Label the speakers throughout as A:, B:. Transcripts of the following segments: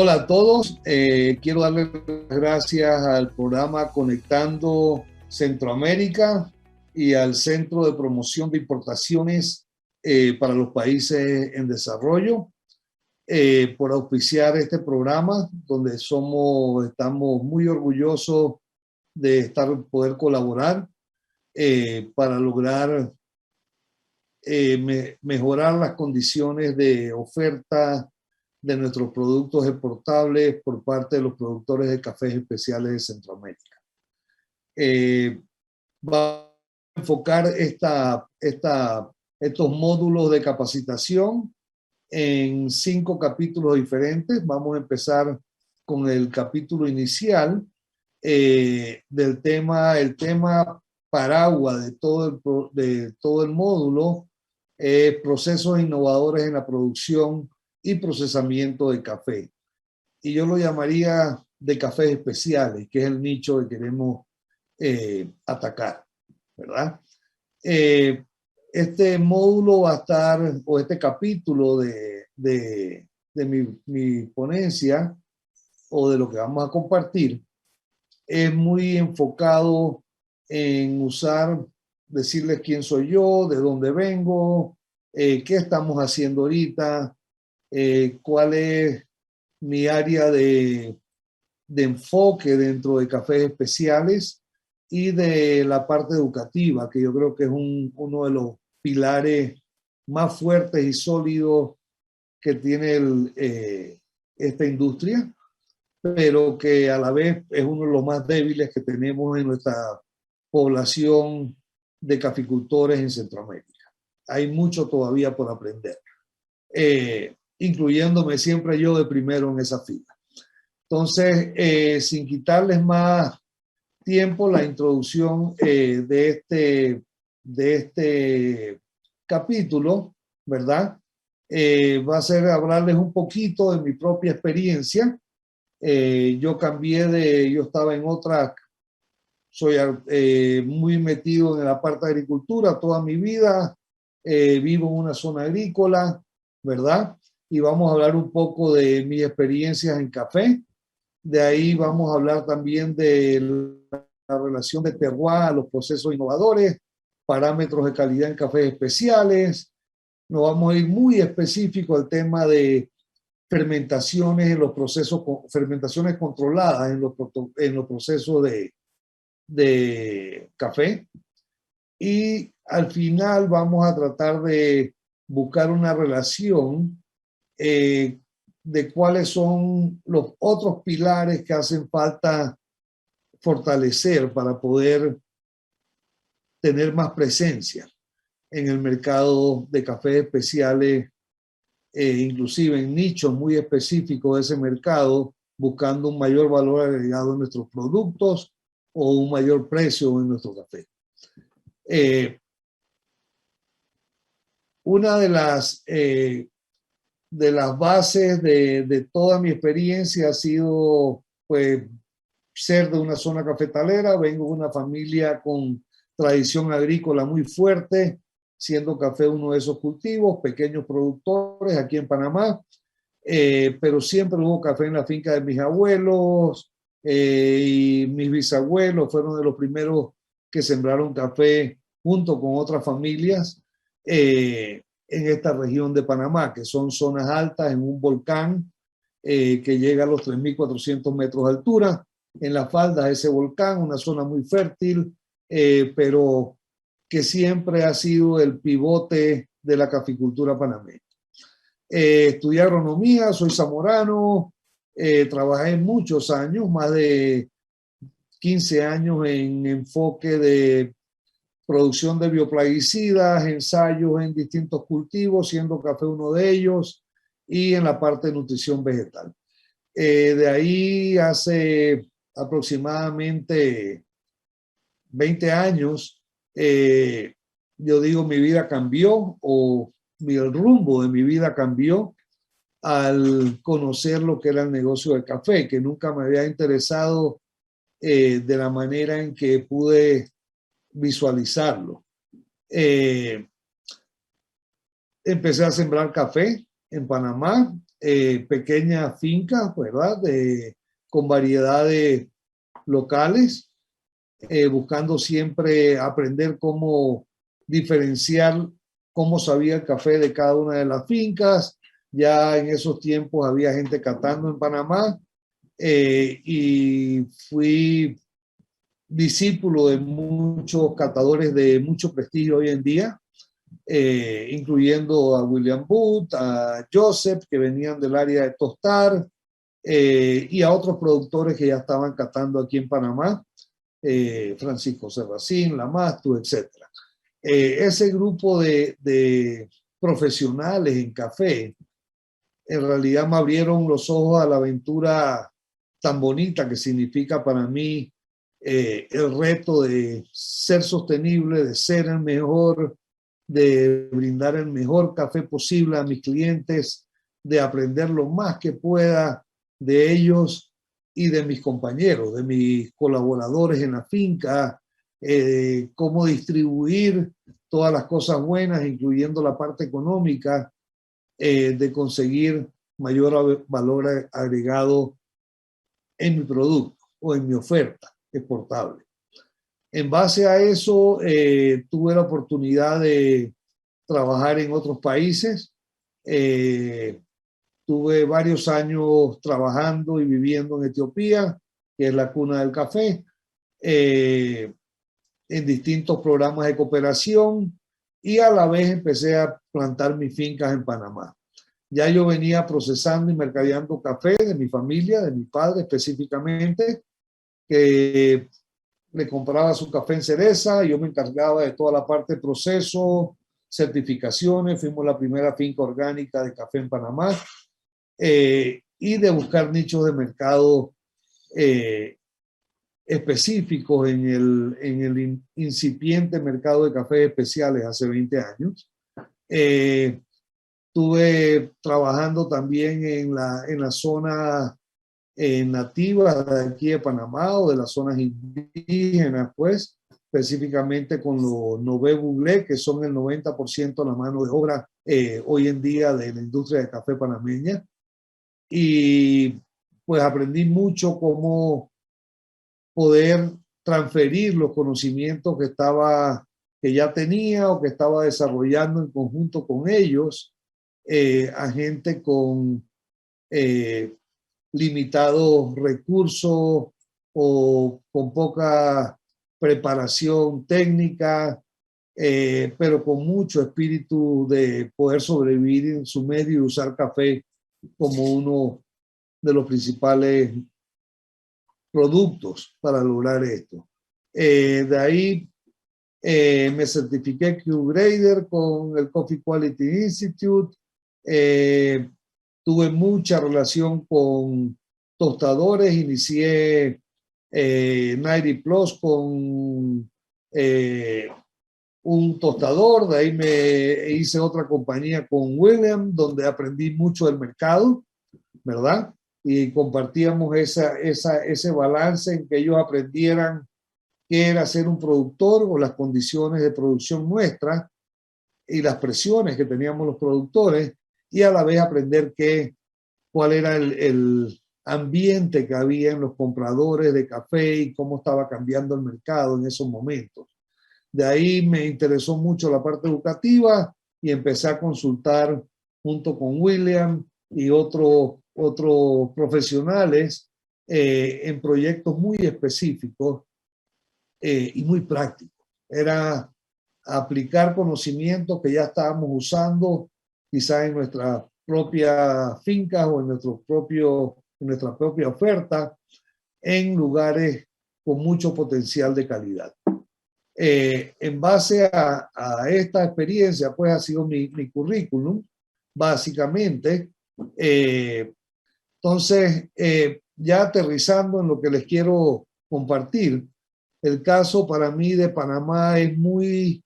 A: Hola a todos, quiero darles las gracias al programa Conectando Centroamérica y al Centro de Promoción de Importaciones para los Países en Desarrollo por auspiciar este programa donde estamos muy orgullosos de poder colaborar para lograr mejorar las condiciones de oferta de nuestros productos exportables por parte de los productores de cafés especiales de Centroamérica. Va a enfocar estos módulos de capacitación en 5 capítulos diferentes. Vamos a empezar con el capítulo inicial del tema, el tema paraguas de todo el módulo, procesos innovadores en la producción y procesamiento de café. Y yo lo llamaría de cafés especiales, que es el nicho que queremos atacar, ¿verdad? Este módulo va a estar, o este capítulo de mi ponencia, o de lo que vamos a compartir, es muy enfocado en decirles quién soy yo, de dónde vengo, qué estamos haciendo ahorita, cuál es mi área de enfoque dentro de cafés especiales y de la parte educativa, que yo creo que es uno de los pilares más fuertes y sólidos que tiene esta industria, pero que a la vez es uno de los más débiles que tenemos en nuestra población de caficultores en Centroamérica. Hay mucho todavía por aprender, incluyéndome siempre yo de primero en esa fila. Entonces, sin quitarles más tiempo, la introducción de este capítulo, ¿verdad? Va a ser hablarles un poquito de mi propia experiencia. Yo estaba en otra, soy muy metido en la parte de agricultura toda mi vida, vivo en una zona agrícola, ¿verdad? Y vamos a hablar un poco de mis experiencias en café. De ahí vamos a hablar también de la relación de terroir a los procesos innovadores, parámetros de calidad en cafés especiales. Nos vamos a ir muy específico al tema de fermentaciones en los procesos, fermentaciones controladas en los procesos de café. Y al final vamos a tratar de buscar una relación de cuáles son los otros pilares que hacen falta fortalecer para poder tener más presencia en el mercado de cafés especiales, inclusive en nichos muy específicos de ese mercado, buscando un mayor valor agregado en nuestros productos o un mayor precio en nuestro café. Una de las bases de toda mi experiencia ha sido, pues, ser de una zona cafetalera. Vengo de una familia con tradición agrícola muy fuerte, siendo café uno de esos cultivos, pequeños productores aquí en Panamá, pero siempre hubo café en la finca de mis abuelos, y mis bisabuelos fueron de los primeros que sembraron café junto con otras familias en esta región de Panamá, que son zonas altas en un volcán que llega a los 3.400 metros de altura. En la falda de ese volcán, una zona muy fértil, pero que siempre ha sido el pivote de la caficultura panameña. Estudié agronomía, soy zamorano, trabajé muchos años, más de 15 años en enfoque de producción de bioplaguicidas, ensayos en distintos cultivos, siendo café uno de ellos, y en la parte de nutrición vegetal. De ahí hace aproximadamente 20 años, yo digo, mi vida cambió, o el rumbo de mi vida cambió al conocer lo que era el negocio del café, que nunca me había interesado de la manera en que pude visualizarlo. Empecé a sembrar café en Panamá, pequeñas fincas, ¿verdad? Con variedades locales, buscando siempre aprender cómo diferenciar cómo sabía el café de cada una de las fincas. Ya en esos tiempos había gente catando en Panamá, y fui discípulo de muchos catadores de mucho prestigio hoy en día, incluyendo a William Booth, a Joseph, que venían del área de tostar, y a otros productores que ya estaban catando aquí en Panamá, Francisco Serracín, Lamastu, etc. Ese grupo de profesionales en café en realidad me abrieron los ojos a la aventura tan bonita que significa para mí, el reto de ser sostenible, de ser el mejor, de brindar el mejor café posible a mis clientes, de aprender lo más que pueda de ellos y de mis compañeros, de mis colaboradores en la finca, cómo distribuir todas las cosas buenas, incluyendo la parte económica, de conseguir mayor valor agregado en mi producto o en mi oferta exportable. En base a eso, tuve la oportunidad de trabajar en otros países. Tuve varios años trabajando y viviendo en Etiopía, que es la cuna del café, en distintos programas de cooperación, y a la vez empecé a plantar mis fincas en Panamá. Ya yo venía procesando y mercadeando café de mi familia, de mi padre específicamente, que le compraba su café en cereza, yo me encargaba de toda la parte de proceso, certificaciones, fuimos la primera finca orgánica de café en Panamá, y de buscar nichos de mercado específicos en el incipiente mercado de cafés especiales hace 20 años. Estuve trabajando también en la zona nativa de aquí de Panamá o de las zonas indígenas, pues, específicamente con los Nové Buglé, que son el 90% de la mano de obra hoy en día de la industria de café panameña. Y pues aprendí mucho cómo poder transferir los conocimientos que ya tenía o que estaba desarrollando en conjunto con ellos, a gente con limitados recursos o con poca preparación técnica, pero con mucho espíritu de poder sobrevivir en su medio y usar café como uno de los principales productos para lograr esto. De ahí me certifiqué Q-Grader con el Coffee Quality Institute. Tuve mucha relación con tostadores, inicié 90 Plus con un tostador, de ahí me hice otra compañía con William, donde aprendí mucho del mercado, ¿verdad? Y compartíamos ese balance en que ellos aprendieran qué era ser un productor o las condiciones de producción nuestras y las presiones que teníamos los productores, y a la vez aprender cuál era el ambiente que había en los compradores de café y cómo estaba cambiando el mercado en esos momentos. De ahí me interesó mucho la parte educativa y empecé a consultar junto con William y otros profesionales, en proyectos muy específicos, y muy prácticos. Era aplicar conocimientos que ya estábamos usando quizá en nuestra propia finca o en nuestra propia oferta, en lugares con mucho potencial de calidad. En base a esta experiencia, pues ha sido mi currículum, básicamente. Entonces, ya aterrizando en lo que les quiero compartir, el caso para mí de Panamá es muy,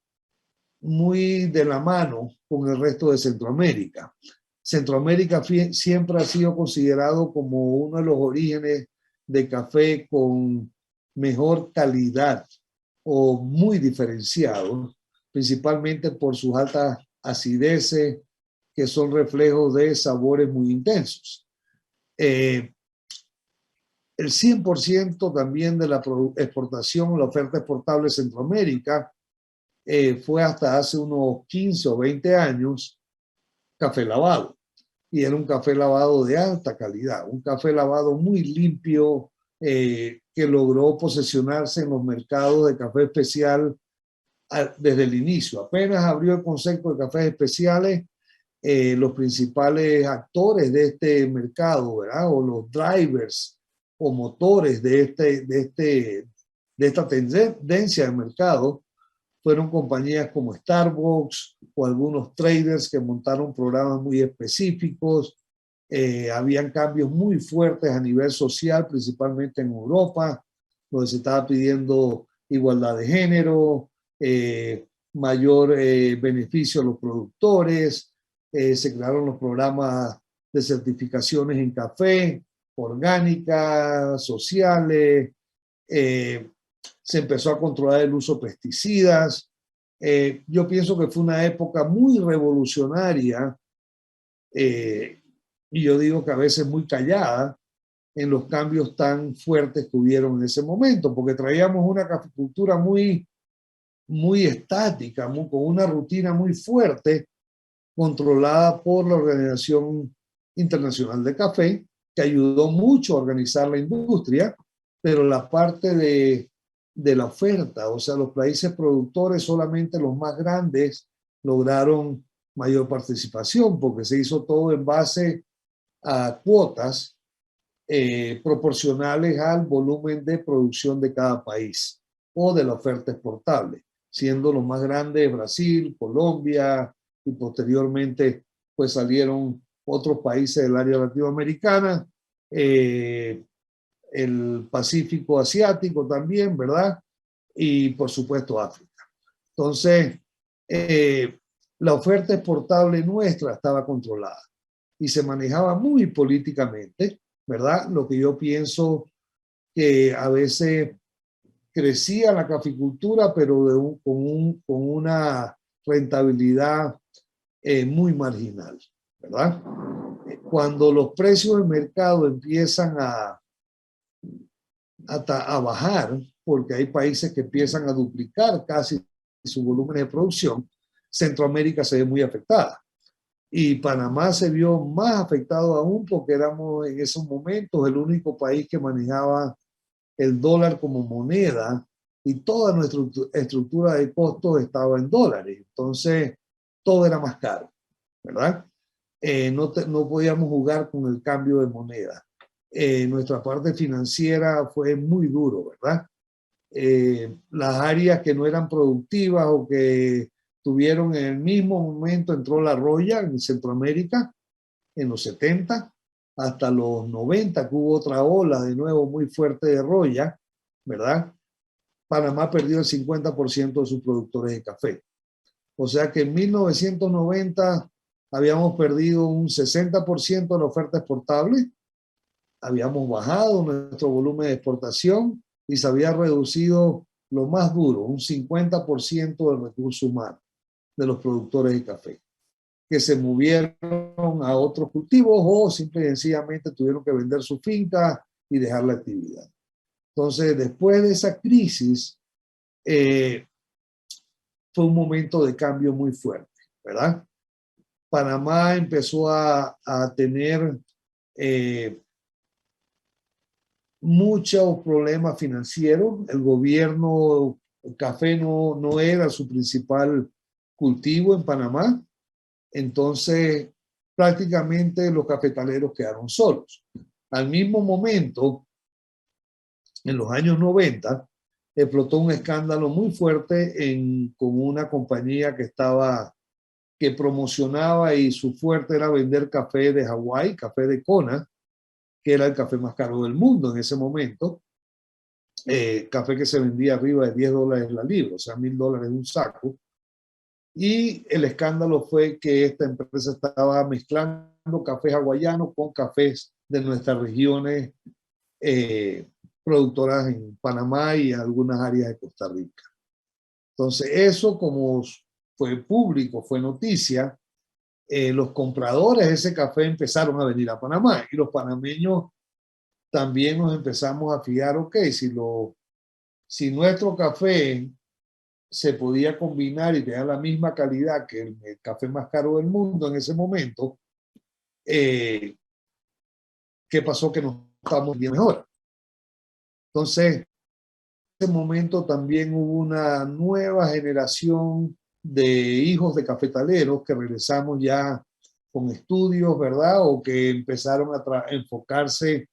A: muy de la mano con el resto de Centroamérica. Centroamérica siempre ha sido considerado como uno de los orígenes de café con mejor calidad o muy diferenciado, principalmente por sus altas acideces, que son reflejos de sabores muy intensos. El 100% también de la exportación, la oferta exportable de Centroamérica, fue hasta hace unos 15 o 20 años café lavado. Y era un café lavado de alta calidad, un café lavado muy limpio, que logró posesionarse en los mercados de café especial desde el inicio. Apenas abrió el concepto de cafés especiales, los principales actores de este mercado, ¿verdad? O los drivers o motores de esta tendencia de mercado fueron compañías como Starbucks o algunos traders que montaron programas muy específicos. Habían cambios muy fuertes a nivel social, principalmente en Europa, donde se estaba pidiendo igualdad de género, mayor beneficio a los productores, se crearon los programas de certificaciones en café, orgánicas, sociales, se empezó a controlar el uso de pesticidas. Yo pienso que fue una época muy revolucionaria, y yo digo que a veces muy callada, en los cambios tan fuertes que hubieron en ese momento, porque traíamos una caficultura muy estática, con una rutina muy fuerte, controlada por la Organización Internacional de Café, que ayudó mucho a organizar la industria, pero la parte de la oferta, o sea, los países productores, solamente los más grandes lograron mayor participación, porque se hizo todo en base a cuotas proporcionales al volumen de producción de cada país o de la oferta exportable, siendo los más grandes Brasil, Colombia, y posteriormente pues salieron otros países del área latinoamericana, el Pacífico asiático también, ¿verdad? Y por supuesto África. Entonces, la oferta exportable nuestra estaba controlada y se manejaba muy políticamente, ¿verdad? Lo que yo pienso que a veces crecía la caficultura, pero con una rentabilidad muy marginal, ¿verdad? Cuando los precios del mercado empiezan a bajar, porque hay países que empiezan a duplicar casi su volumen de producción, Centroamérica se ve muy afectada. Y Panamá se vio más afectado aún porque éramos en esos momentos el único país que manejaba el dólar como moneda y toda nuestra estructura de costos estaba en dólares. Entonces, todo era más caro, ¿verdad? No podíamos jugar con el cambio de moneda. Nuestra parte financiera fue muy duro, ¿verdad? Las áreas que no eran productivas o que tuvieron en el mismo momento, entró la roya en Centroamérica en los 70, hasta los 90 que hubo otra ola de nuevo muy fuerte de roya, ¿verdad? Panamá perdió el 50% de sus productores de café. O sea que en 1990 habíamos perdido un 60% de la oferta exportable, habíamos bajado nuestro volumen de exportación y se había reducido lo más duro, un 50% del recurso humano de los productores de café, que se movieron a otros cultivos o simple y sencillamente tuvieron que vender su finca y dejar la actividad. Entonces, después de esa crisis, fue un momento de cambio muy fuerte, ¿verdad? Panamá empezó a tener muchos problemas financieros. El gobierno, el café no era su principal cultivo en Panamá. Entonces, prácticamente los cafetaleros quedaron solos. Al mismo momento, en los años 90, explotó un escándalo muy fuerte con una compañía que promocionaba y su fuerte era vender café de Hawái, café de Kona, que era el café más caro del mundo en ese momento. Café que se vendía arriba de $10 la libra, o sea, $1,000 un saco. Y el escándalo fue que esta empresa estaba mezclando café hawaiano con cafés de nuestras regiones productoras en Panamá y en algunas áreas de Costa Rica. Entonces, eso como fue público, fue noticia, los compradores de ese café empezaron a venir a Panamá y los panameños también nos empezamos a fijar, ok, si nuestro café se podía combinar y tener la misma calidad que el café más caro del mundo en ese momento, ¿qué pasó? Que nos estábamos bien mejor. Entonces, en ese momento también hubo una nueva generación de hijos de cafetaleros que regresamos ya con estudios, ¿verdad? O que empezaron a enfocarse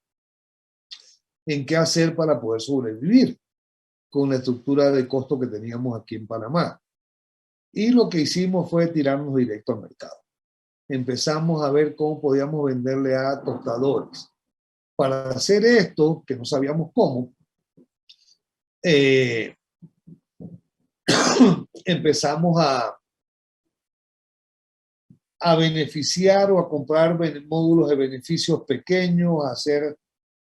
A: en qué hacer para poder sobrevivir con la estructura de costo que teníamos aquí en Panamá. Y lo que hicimos fue tirarnos directo al mercado. Empezamos a ver cómo podíamos venderle a tostadores. Para hacer esto, que no sabíamos cómo, empezamos a beneficiar o a comprar módulos de beneficios pequeños, a hacer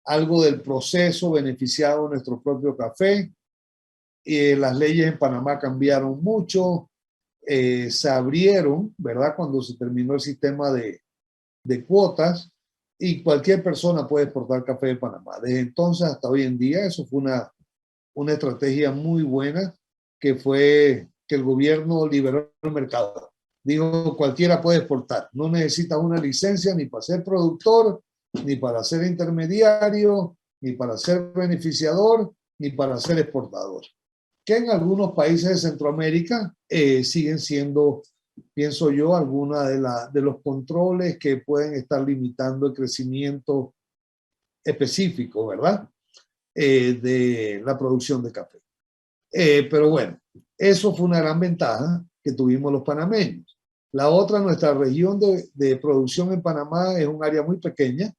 A: algo del proceso beneficiado en nuestro propio café. Las leyes en Panamá cambiaron mucho, se abrieron, ¿verdad? Cuando se terminó el sistema de cuotas y cualquier persona puede exportar café de Panamá. Desde entonces hasta hoy en día, eso fue una estrategia muy buena que fue que el gobierno liberó el mercado. Digo, cualquiera puede exportar. No necesitas una licencia ni para ser productor, ni para ser intermediario, ni para ser beneficiador, ni para ser exportador. Que en algunos países de Centroamérica siguen siendo, pienso yo, algunos de los controles que pueden estar limitando el crecimiento específico, ¿verdad? De la producción de café. Pero bueno, eso fue una gran ventaja que tuvimos los panameños. La otra, nuestra región de producción en Panamá es un área muy pequeña,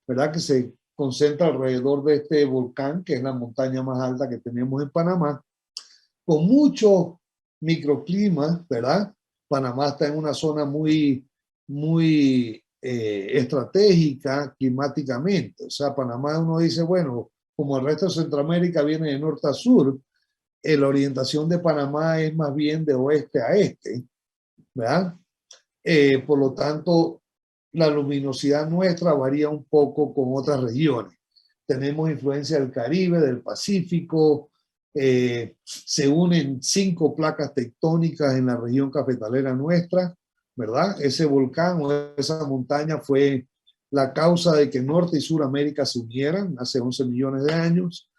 A: ¿verdad? Que se concentra alrededor de este volcán, que es la montaña más alta que tenemos en Panamá, con mucho microclima, ¿verdad? Panamá está en una zona muy estratégica climáticamente. O sea, Panamá uno dice, bueno, como el resto de Centroamérica viene de norte a sur, la orientación de Panamá es más bien de oeste a este, ¿verdad? Por lo tanto, la luminosidad nuestra varía un poco con otras regiones. Tenemos influencia del Caribe, del Pacífico, se unen 5 placas tectónicas en la región cafetalera nuestra, ¿verdad? Ese volcán o esa montaña fue la causa de que Norte y Suramérica se unieran hace 11 millones de años.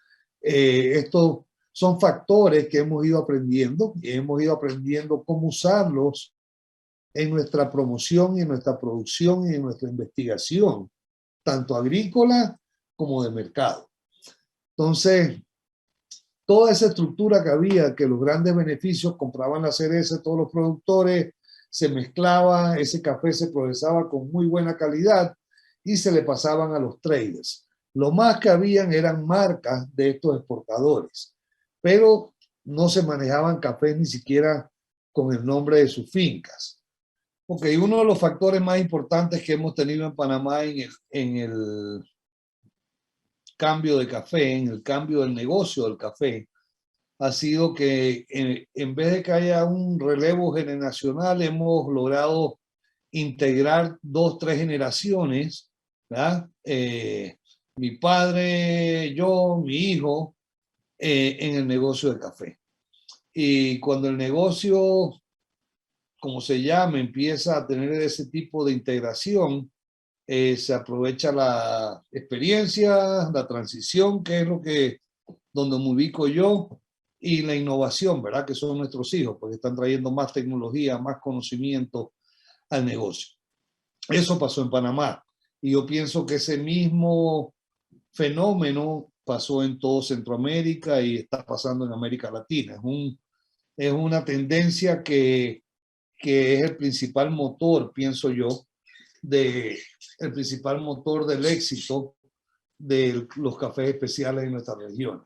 A: Estos son factores que hemos ido aprendiendo y hemos ido aprendiendo cómo usarlos en nuestra promoción y en nuestra producción y en nuestra investigación, tanto agrícola como de mercado. Entonces, toda esa estructura que había, que los grandes beneficios compraban la cereza, todos los productores, se mezclaba, ese café se procesaba con muy buena calidad y se le pasaban a los traders. Lo más que habían eran marcas de estos exportadores, pero no se manejaban cafés ni siquiera con el nombre de sus fincas. Ok, uno de los factores más importantes que hemos tenido en Panamá en el cambio de café, en el cambio del negocio del café, ha sido que en vez de que haya un relevo generacional, hemos logrado integrar 2, 3 generaciones, ¿verdad? Mi padre, yo, mi hijo, en el negocio de café. Y cuando el negocio, como se llama, empieza a tener ese tipo de integración, se aprovecha la experiencia, la transición, que es donde me ubico yo, y la innovación, ¿verdad? Que son nuestros hijos, porque están trayendo más tecnología, más conocimiento al negocio. Eso pasó en Panamá. Y yo pienso que ese mismo fenómeno pasó en todo Centroamérica y está pasando en América Latina. Es una tendencia que es el principal motor, pienso yo, el principal motor del éxito de los cafés especiales en nuestra región.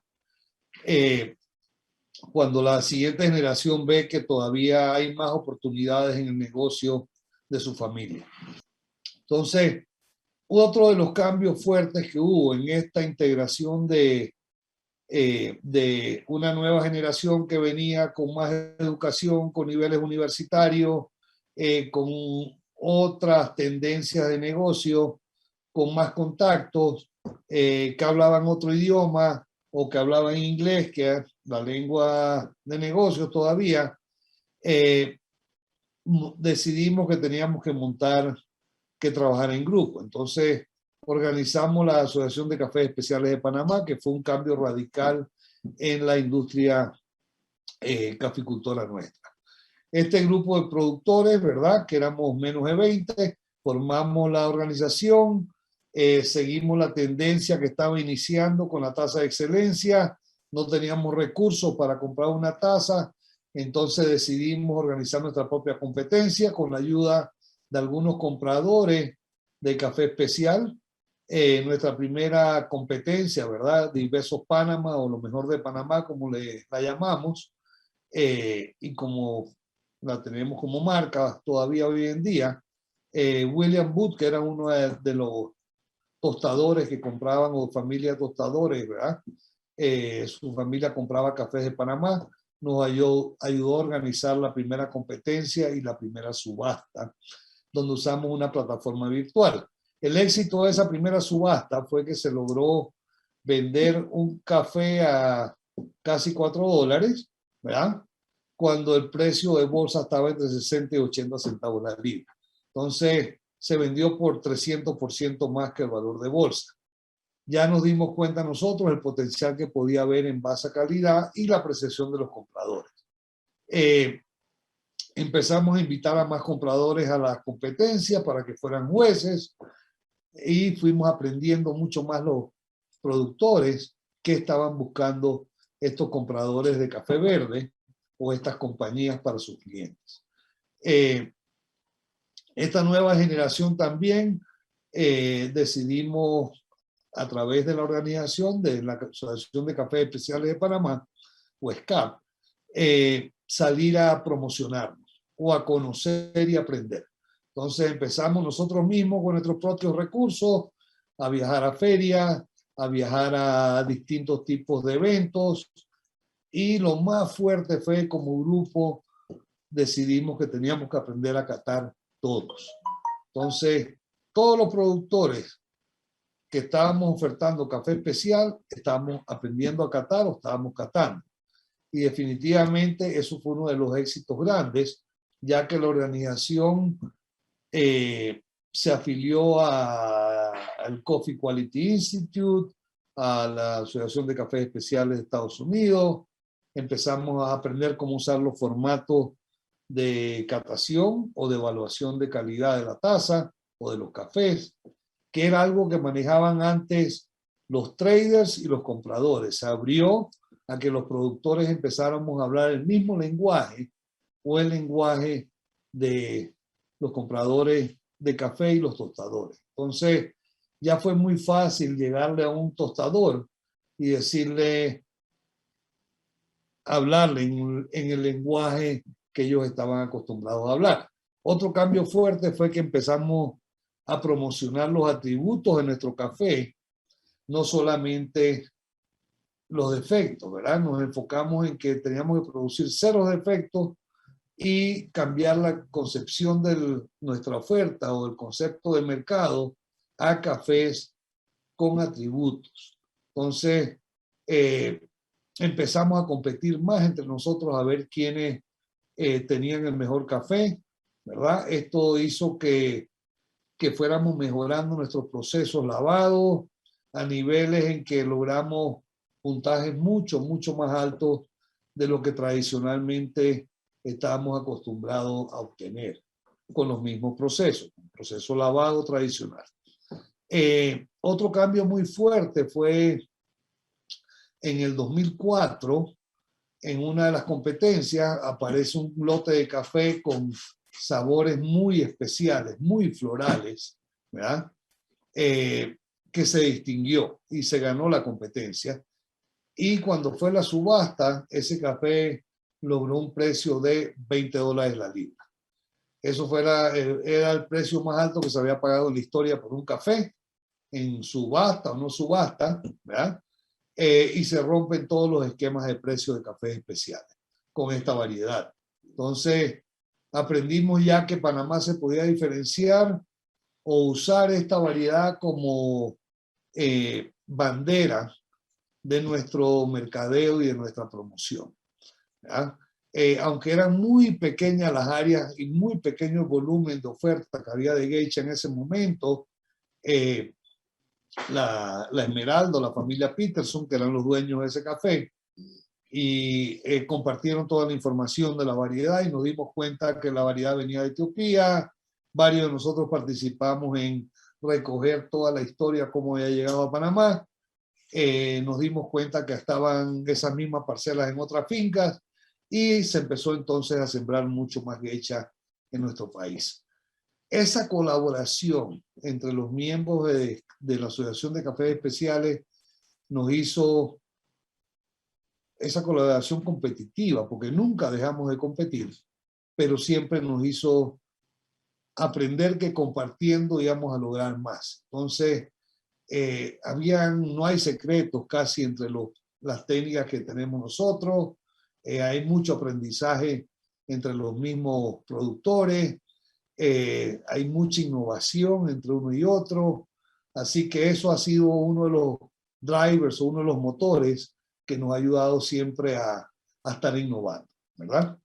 A: Cuando la siguiente generación ve que todavía hay más oportunidades en el negocio de su familia. Entonces, otro de los cambios fuertes que hubo en esta integración de una nueva generación que venía con más educación, con niveles universitarios, con otras tendencias de negocio con más contactos, que hablaban otro idioma o que hablaban inglés, que es la lengua de negocio todavía, decidimos que teníamos que trabajar en grupo. Entonces organizamos la Asociación de Cafés Especiales de Panamá, que fue un cambio radical en la industria caficultora nuestra. Este grupo de productores, ¿verdad? Que éramos menos de 20, formamos la organización, seguimos la tendencia que estaba iniciando con la tasa de excelencia, no teníamos recursos para comprar una tasa, entonces decidimos organizar nuestra propia competencia con la ayuda de algunos compradores de café especial. Nuestra primera competencia, ¿verdad? De Besos Panamá, o lo mejor de Panamá, como la llamamos, y como la tenemos como marca todavía hoy en día, William Booth, que era uno de los tostadores que compraban, o familia de tostadores, ¿verdad? Su familia compraba cafés de Panamá, nos ayudó a organizar la primera competencia y la primera subasta, donde usamos una plataforma virtual. El éxito de esa primera subasta fue que se logró vender un café a casi $4, ¿verdad? Cuando el precio de bolsa estaba entre 60 y 80 centavos la libra. Entonces, se vendió por 300% más que el valor de bolsa. Ya nos dimos cuenta nosotros el potencial que podía haber en base a calidad y la apreciación de los compradores. Empezamos a invitar a más compradores a las competencias para que fueran jueces, y fuimos aprendiendo mucho más los productores que estaban buscando estos compradores de café verde o estas compañías para sus clientes. Esta nueva generación también decidimos, a través de la organización de la Asociación de Cafés Especiales de Panamá, o SCAP, salir a promocionarnos o a conocer y aprender. Entonces empezamos nosotros mismos con nuestros propios recursos a viajar a ferias, a viajar a distintos tipos de eventos, y lo más fuerte fue, como grupo decidimos que teníamos que aprender a catar todos. Entonces, todos los productores que estábamos ofertando café especial, estábamos aprendiendo a catar o estábamos catando. Y definitivamente eso fue uno de los éxitos grandes, ya que la organización se afilió al Coffee Quality Institute, a la Asociación de Cafés Especiales de Estados Unidos. Empezamos a aprender cómo usar los formatos de catación o de evaluación de calidad de la taza o de los cafés, que era algo que manejaban antes los traders y los compradores. Se abrió a que los productores empezáramos a hablar el mismo lenguaje, o el lenguaje de los compradores de café y los tostadores. Entonces, ya fue muy fácil llegarle a un tostador y decirle, hablarle en el lenguaje que ellos estaban acostumbrados a hablar. Otro cambio fuerte fue que empezamos a promocionar los atributos de nuestro café, no solamente los defectos, ¿verdad? Nos enfocamos en que teníamos que producir 0 defectos y cambiar la concepción de nuestra oferta o del concepto de mercado a cafés con atributos. Entonces, empezamos a competir más entre nosotros a ver quiénes tenían el mejor café, ¿verdad? Esto hizo que fuéramos mejorando nuestros procesos lavados a niveles en que logramos puntajes mucho más altos de lo que tradicionalmente estábamos acostumbrados a obtener con los mismos procesos, un proceso lavado tradicional. Otro cambio muy fuerte fue en el 2004, en una de las competencias aparece un lote de café con sabores muy especiales, muy florales, ¿verdad? Que se distinguió y se ganó la competencia. Y cuando fue la subasta, ese café logró un precio de $20 la libra. Eso era el precio más alto que se había pagado en la historia por un café, en subasta o no subasta, ¿verdad? Y se rompen todos los esquemas de precios de cafés especiales con esta variedad. Entonces, aprendimos ya que Panamá se podía diferenciar o usar esta variedad como bandera de nuestro mercadeo y de nuestra promoción. Aunque eran muy pequeñas las áreas y muy pequeño volumen de oferta que había de geisha en ese momento, la Esmeralda, la familia Peterson, que eran los dueños de ese café, y compartieron toda la información de la variedad y nos dimos cuenta que la variedad venía de Etiopía. Varios de nosotros participamos en recoger toda la historia, cómo había llegado a Panamá. Nos dimos cuenta que estaban esas mismas parcelas en otras fincas y se empezó entonces a sembrar mucho más geisha en nuestro país. Esa colaboración entre los miembros de la Asociación de Cafés Especiales nos hizo esa colaboración competitiva, porque nunca dejamos de competir, pero siempre nos hizo aprender que compartiendo íbamos a lograr más. Entonces, no hay secretos casi entre las técnicas que tenemos nosotros, hay mucho aprendizaje entre los mismos productores, hay mucha innovación entre uno y otro, así que eso ha sido uno de los drivers o uno de los motores que nos ha ayudado siempre a estar innovando, ¿verdad?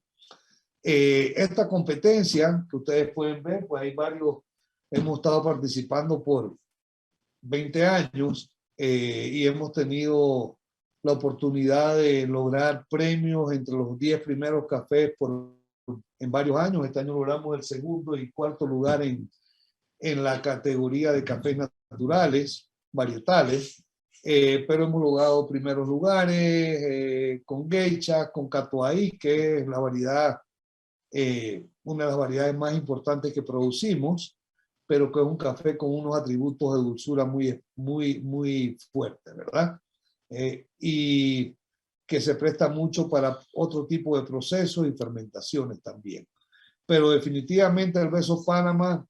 A: Esta competencia que ustedes pueden ver, pues hay varios, hemos estado participando por 20 años y hemos tenido la oportunidad de lograr premios entre los 10 primeros cafés en varios años. Este año logramos el segundo y cuarto lugar en la categoría de cafés naturales, varietales, pero hemos logrado primeros lugares con geisha, con catuai, que es la variedad, una de las variedades más importantes que producimos, pero que es un café con unos atributos de dulzura muy fuertes, ¿verdad? Y que se presta mucho para otro tipo de procesos y fermentaciones también. Pero definitivamente el Beso Panamá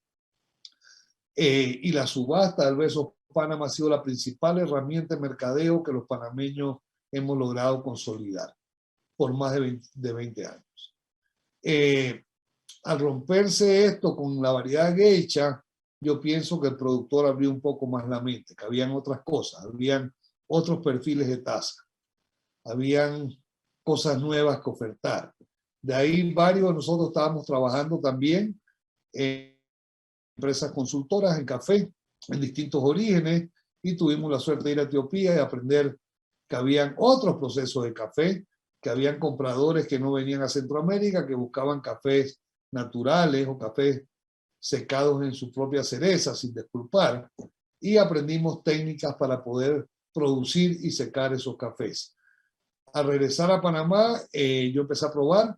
A: y la subasta del Beso Panamá ha sido la principal herramienta de mercadeo que los panameños hemos logrado consolidar por más de 20 años. Al romperse esto con la variedad geisha, yo pienso que el productor abrió un poco más la mente, que habían otras cosas, habían otros perfiles de taza, habían cosas nuevas que ofertar. De ahí varios de nosotros estábamos trabajando también en empresas consultoras en café, en distintos orígenes, y tuvimos la suerte de ir a Etiopía y aprender que habían otros procesos de café, que habían compradores que no venían a Centroamérica, que buscaban cafés naturales o cafés secados en su propia cereza, sin despulpar, y aprendimos técnicas para poder producir y secar esos cafés. Al regresar a Panamá, yo empecé a probar.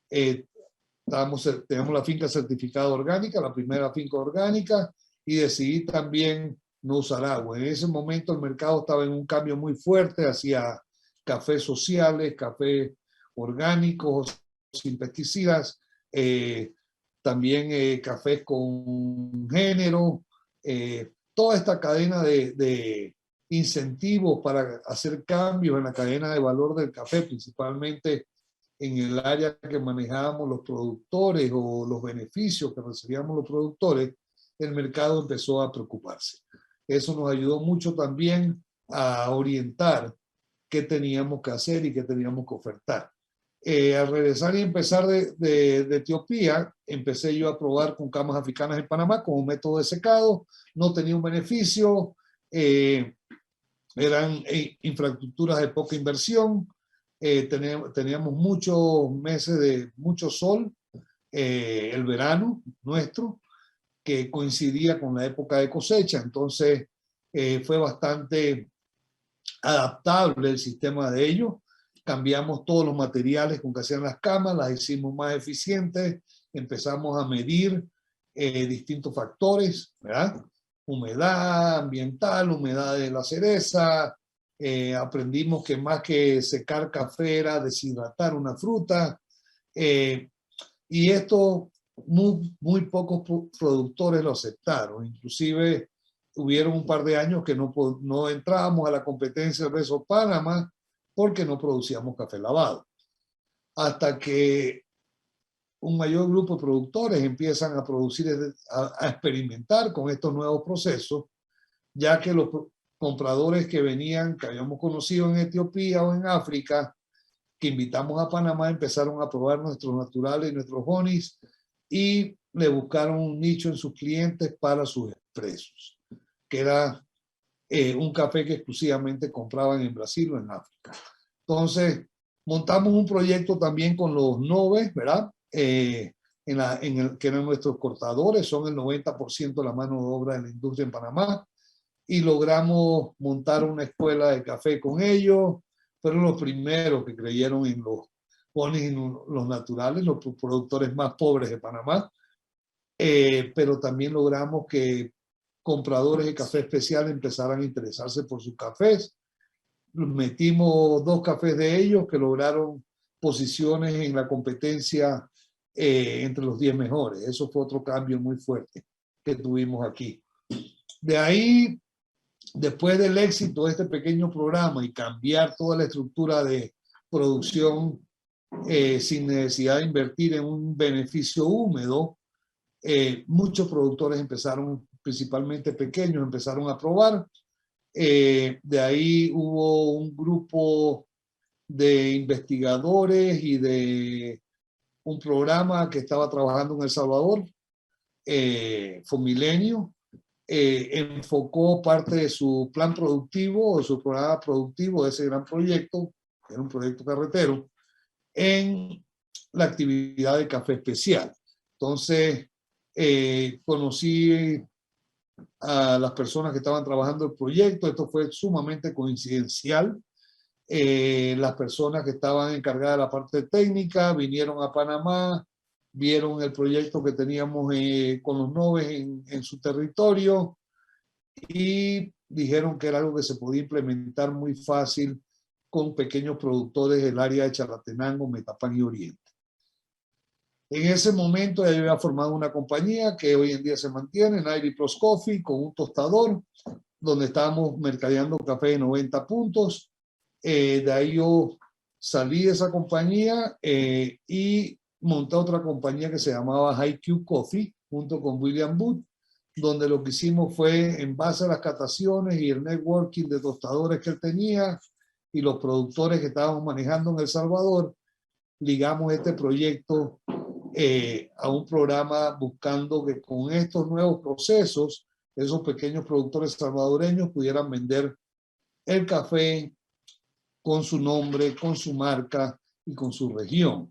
A: Tenemos la finca certificada orgánica, la primera finca orgánica, y decidí también no usar agua. En ese momento el mercado estaba en un cambio muy fuerte hacia cafés sociales, cafés orgánicos, sin pesticidas, también cafés con género, toda esta cadena de incentivos para hacer cambios en la cadena de valor del café, principalmente en el área que manejábamos los productores o los beneficios que recibíamos los productores, el mercado empezó a preocuparse. Eso nos ayudó mucho también a orientar qué teníamos que hacer y qué teníamos que ofertar. Al regresar y empezar de Etiopía, empecé yo a probar con camas africanas en Panamá como método de secado. No tenía un beneficio, eran infraestructuras de poca inversión, teníamos muchos meses de mucho sol, el verano nuestro, que coincidía con la época de cosecha, entonces fue bastante adaptable el sistema de ellos. Cambiamos todos los materiales con que hacían las camas, las hicimos más eficientes, empezamos a medir distintos factores, ¿verdad? Humedad ambiental, humedad de la cereza, aprendimos que más que secar café era deshidratar una fruta, y esto muy pocos productores lo aceptaron, inclusive hubieron un par de años que no entrábamos a la competencia del Beso Panamá porque no producíamos café lavado. Hasta que un mayor grupo de productores empiezan a producir, a experimentar con estos nuevos procesos, ya que los compradores que venían, que habíamos conocido en Etiopía o en África, que invitamos a Panamá, empezaron a probar nuestros naturales y nuestros honeys y le buscaron un nicho en sus clientes para sus expresos, que era un café que exclusivamente compraban en Brasil o en África. Entonces, montamos un proyecto también con los Noves, ¿verdad? Que eran nuestros cortadores, son el 90% de la mano de obra de la industria en Panamá, y logramos montar una escuela de café con ellos. Fueron los primeros que creyeron en los ponis y los naturales, los productores más pobres de Panamá, pero también logramos que compradores de café especial empezaran a interesarse por sus cafés. Metimos 2 cafés de ellos que lograron posiciones en la competencia entre los 10 mejores. Eso fue otro cambio muy fuerte que tuvimos aquí. De ahí, después del éxito de este pequeño programa y cambiar toda la estructura de producción sin necesidad de invertir en un beneficio húmedo, muchos productores empezaron, principalmente pequeños, empezaron a probar. De ahí hubo un grupo de investigadores y de un programa que estaba trabajando en El Salvador, Fomilenio, enfocó parte de su plan productivo o su programa productivo de ese gran proyecto, que era un proyecto carretero, en la actividad de café especial. Entonces, conocí a las personas que estaban trabajando el proyecto. Esto fue sumamente coincidencial. Las personas que estaban encargadas de la parte técnica vinieron a Panamá, vieron el proyecto que teníamos con los Noves en su territorio y dijeron que era algo que se podía implementar muy fácil con pequeños productores del área de Chalatenango, Metapán y Oriente. En ese momento ya había formado una compañía que hoy en día se mantiene, Nairi Plus Coffee, con un tostador, donde estábamos mercadeando café de 90 puntos. De ahí yo salí de esa compañía y monté otra compañía que se llamaba High Q Coffee, junto con William Booth, donde lo que hicimos fue, en base a las cataciones y el networking de tostadores que él tenía y los productores que estábamos manejando en El Salvador, ligamos este proyecto a un programa buscando que con estos nuevos procesos, esos pequeños productores salvadoreños pudieran vender el café con su nombre, con su marca y con su región.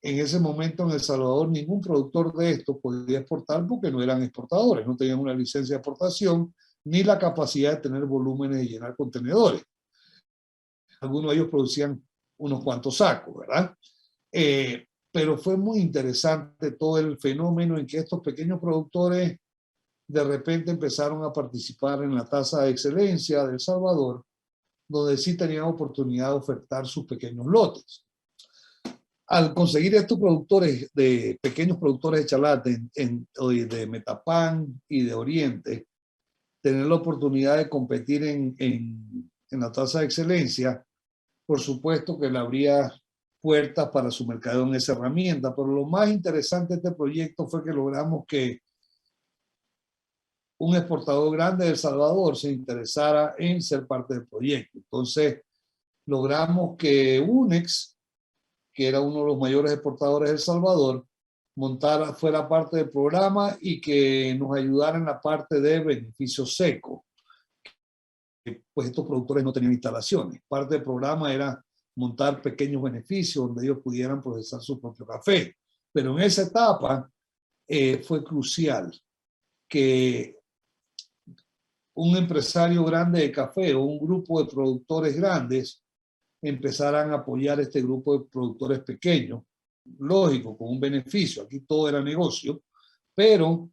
A: En ese momento en El Salvador ningún productor de esto podía exportar porque no eran exportadores, no tenían una licencia de exportación ni la capacidad de tener volúmenes de llenar contenedores. Algunos de ellos producían unos cuantos sacos, ¿verdad? Pero fue muy interesante todo el fenómeno en que estos pequeños productores de repente empezaron a participar en la tasa de excelencia de El Salvador, donde sí tenían oportunidad de ofertar sus pequeños lotes. Al conseguir estos productores, de pequeños productores de Chalate, de Metapán y de Oriente, tener la oportunidad de competir en la tasa de excelencia, por supuesto que le abría puertas para su mercado en esa herramienta, pero lo más interesante de este proyecto fue que logramos que un exportador grande de El Salvador se interesara en ser parte del proyecto. Entonces, logramos que UNEX, que era uno de los mayores exportadores de El Salvador, fuera parte del programa y que nos ayudara en la parte de beneficio seco. Pues estos productores no tenían instalaciones. Parte del programa era montar pequeños beneficios donde ellos pudieran procesar su propio café. Pero en esa etapa fue crucial que un empresario grande de café o un grupo de productores grandes empezaran a apoyar este grupo de productores pequeños, lógico, con un beneficio. Aquí todo era negocio, pero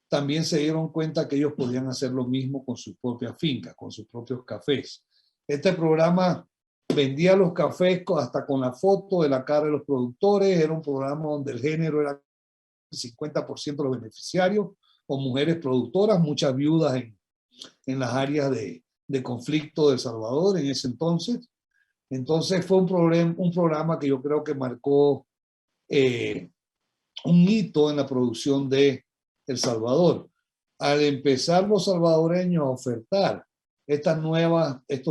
A: también se dieron cuenta que ellos podían hacer lo mismo con sus propias fincas, con sus propios cafés. Este programa vendía los cafés hasta con la foto de la cara de los productores. Era un programa donde el género era el 50% de los beneficiarios, o mujeres productoras, muchas viudas en las áreas de conflicto de El Salvador en ese entonces. Entonces fue un programa que yo creo que marcó un hito en la producción de El Salvador. Al empezar los salvadoreños a ofertar estos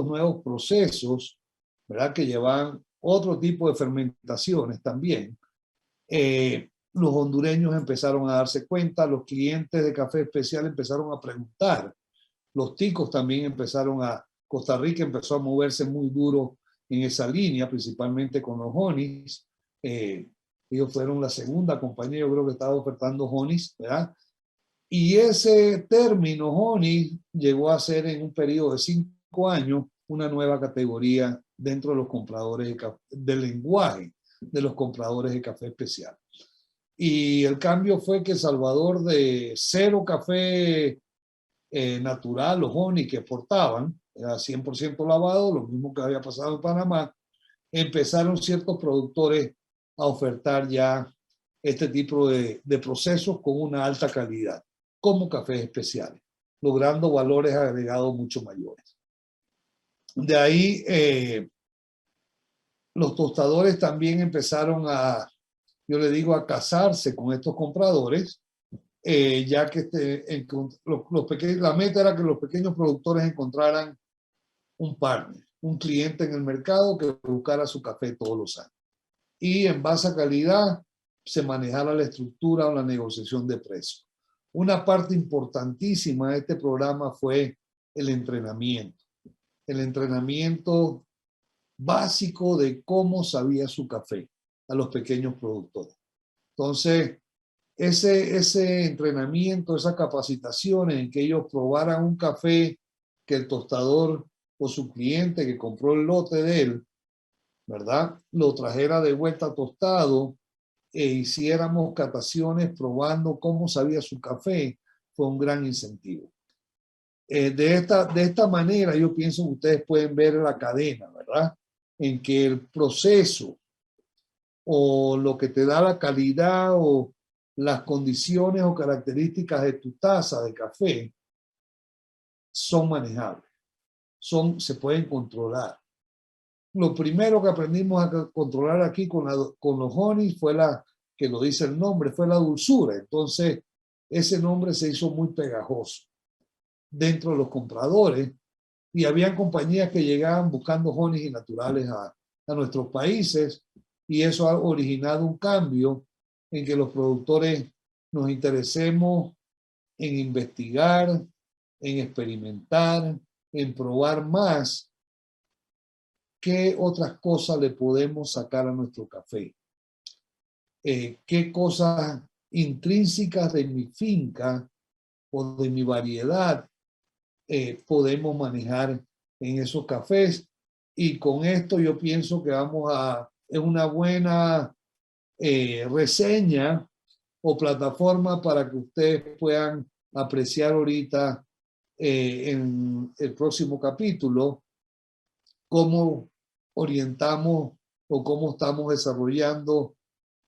A: nuevos procesos, ¿verdad? Que llevan otro tipo de fermentaciones también, los hondureños empezaron a darse cuenta, los clientes de café especial empezaron a preguntar, los ticos también Costa Rica empezó a moverse muy duro en esa línea, principalmente con los honeys. Ellos fueron la segunda compañía, yo creo que estaba ofertando honeys, ¿verdad? Y ese término honey llegó a ser en un periodo de 5 años una nueva categoría dentro de los compradores de café, del lenguaje de los compradores de café especial. Y el cambio fue que El Salvador, de cero café natural, los honey que exportaban, era 100% lavado, lo mismo que había pasado en Panamá, empezaron ciertos productores a ofertar ya este tipo de procesos con una alta calidad, como cafés especiales, logrando valores agregados mucho mayores. De ahí, los tostadores también empezaron yo le digo, a casarse con estos compradores, ya que la meta era que los pequeños productores encontraran un partner, un cliente en el mercado que buscara su café todos los años. Y en base a calidad se manejara la estructura o la negociación de precios. Una parte importantísima de este programa fue el entrenamiento. El entrenamiento básico de cómo sabía su café a los pequeños productores. Entonces, ese entrenamiento, esa capacitación en que ellos probaran un café que el tostador o su cliente que compró el lote de él, ¿verdad?, lo trajera de vuelta tostado e hiciéramos cataciones probando cómo sabía su café, fue un gran incentivo. De esta manera yo pienso que ustedes pueden ver la cadena, ¿verdad?, en que el proceso o lo que te da la calidad o las condiciones o características de tu taza de café son manejables, se pueden controlar. Lo primero que aprendimos a controlar aquí con los honeys fue que lo dice el nombre, fue la dulzura. Entonces, ese nombre se hizo muy pegajoso dentro de los compradores y habían compañías que llegaban buscando honeys naturales a nuestros países, y eso ha originado un cambio en que los productores nos interesemos en investigar, en experimentar, en probar más qué otras cosas le podemos sacar a nuestro café. Qué cosas intrínsecas de mi finca o de mi variedad podemos manejar en esos cafés. Y con esto yo pienso que es una buena reseña o plataforma para que ustedes puedan apreciar ahorita en el próximo capítulo cómo orientamos o cómo estamos desarrollando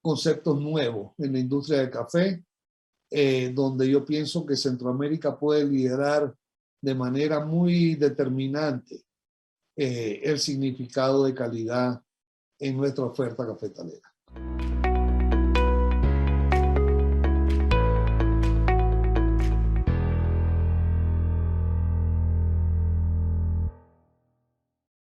A: conceptos nuevos en la industria del café, donde yo pienso que Centroamérica puede liderar de manera muy determinante el significado de calidad en nuestra oferta cafetalera.